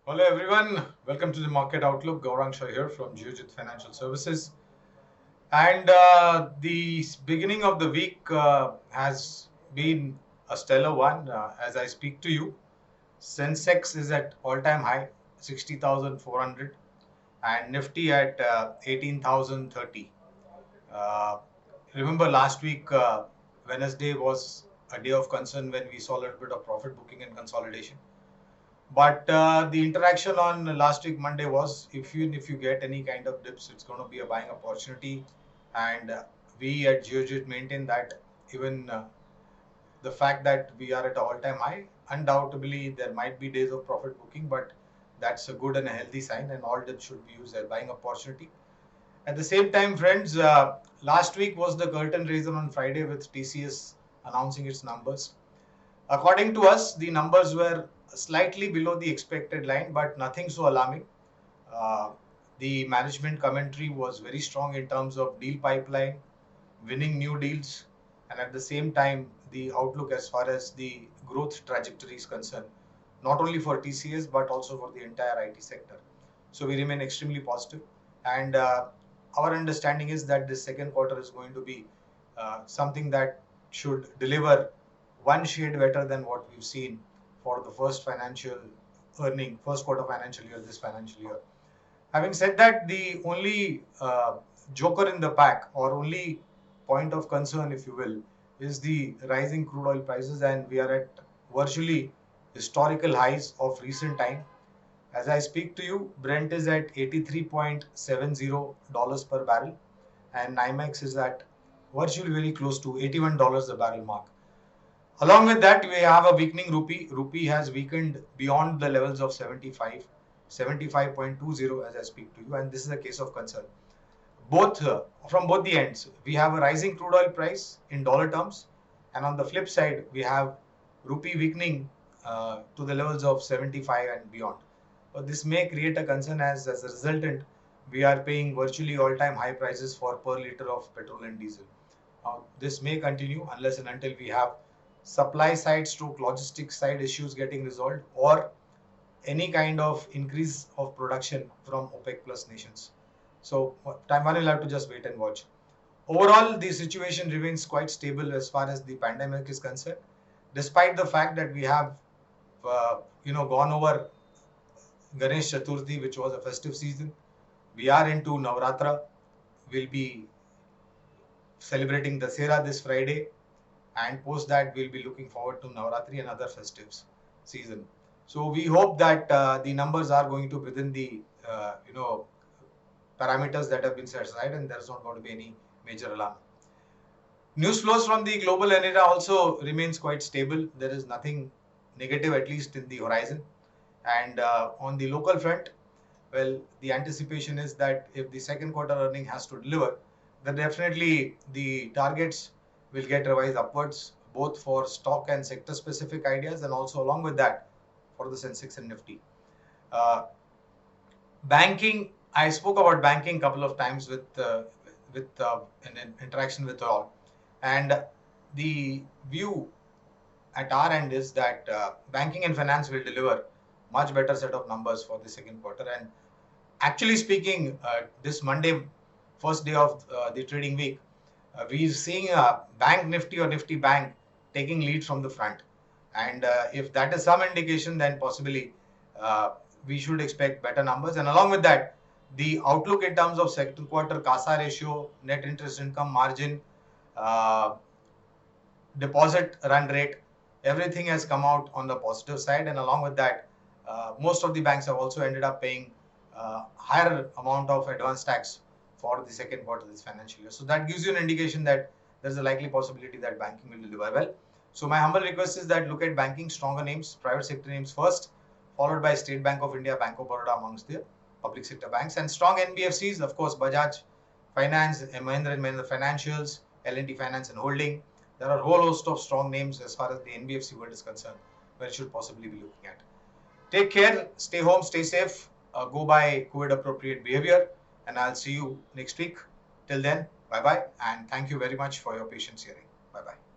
Hello everyone, welcome to the Market Outlook. Gaurang Shah here from Geojit Financial Services. And the beginning of the week has been a stellar one. As I speak to you, Sensex is at all-time high, 60,400, and Nifty at 18,030. Uh, Remember last week, Wednesday was a day of concern when we saw a little bit of profit booking and consolidation. But the interaction on last week Monday was if you get any kind of dips, it's going to be a buying opportunity, and we at Geojit maintain that even the fact that we are at all-time high, undoubtedly there might be days of profit booking, but that's a good and a healthy sign, and all dips should be used as buying opportunity. At the same time, friends, last week was the curtain raiser on Friday with TCS announcing its numbers. According to us, the numbers were slightly below the expected line, but nothing so alarming. Uh, the management commentary was very strong in terms of deal pipeline, winning new deals, and at the same time, the outlook as far as the growth trajectory is concerned, not only for TCS but also for the entire IT sector. So we remain extremely positive, and our understanding is that this second quarter is going to be something that should deliver one shade better than what we've seen for the first quarter financial year, this financial year. Having said that, the only joker in the pack, or only point of concern, if you will, is the rising crude oil prices, and we are at virtually historical highs of recent time. As I speak to you, Brent is at $83.70 per barrel, and NYMEX is at virtually very close to $81 a barrel mark. Along with that, we have a weakening rupee. Rupee has weakened beyond the levels of 75, 75.20 as I speak to you, and this is a case of concern. Both from both the ends, we have a rising crude oil price in dollar terms, and on the flip side, we have rupee weakening to the levels of 75 and beyond. But this may create a concern as a resultant, we are paying virtually all-time high prices for per liter of petrol and diesel. This may continue unless and until we have supply side stroke logistics side issues getting resolved, or any kind of increase of production from OPEC plus nations. So Taiwan will have to just wait and watch. Overall, the situation remains quite stable as far as the pandemic is concerned, despite the fact that we have, gone over Ganesh Chaturthi, which was a festive season. We are into Navratra. We'll be celebrating Dasera this Friday, and post that we'll be looking forward to Navratri and other festives season. So we hope that the numbers are going to within the parameters that have been set aside, and there's not going to be any major alarm. News flows from the global arena also remains quite stable. There is nothing negative, at least in the horizon. And on the local front, well, the anticipation is that if the second quarter earning has to deliver, then definitely the targets will get revised upwards, both for stock and sector specific ideas, and also along with that for the Sensex and Nifty. Uh, Banking, I spoke about banking a couple of times with an interaction with all, and the view at our end is that banking and finance will deliver much better set of numbers for the second quarter. And actually speaking, this Monday, first day of the trading week, we're seeing Bank Nifty or Nifty Bank taking lead from the front. And if that is some indication, then possibly we should expect better numbers. And along with that, the outlook in terms of second quarter CASA ratio, net interest income margin, uh, deposit run rate, everything has come out on the positive side. And along with that, most of the banks have also ended up paying higher amount of advance tax for the second quarter of this financial year. So that gives you an indication that there's a likely possibility that banking will deliver well. So my humble request is that look at banking stronger names, private sector names first, followed by State Bank of India, Bank of Baroda amongst the public sector banks, and strong NBFCs, of course, Bajaj Finance, Mahindra and Mahindra Financials, L&T Finance and Holding. There are a whole host of strong names as far as the NBFC world is concerned, where you should possibly be looking at. Take care, stay home, stay safe, go by COVID appropriate behavior, and I'll see you next week. Till then, bye bye, and thank you very much for your patience hearing. Bye bye.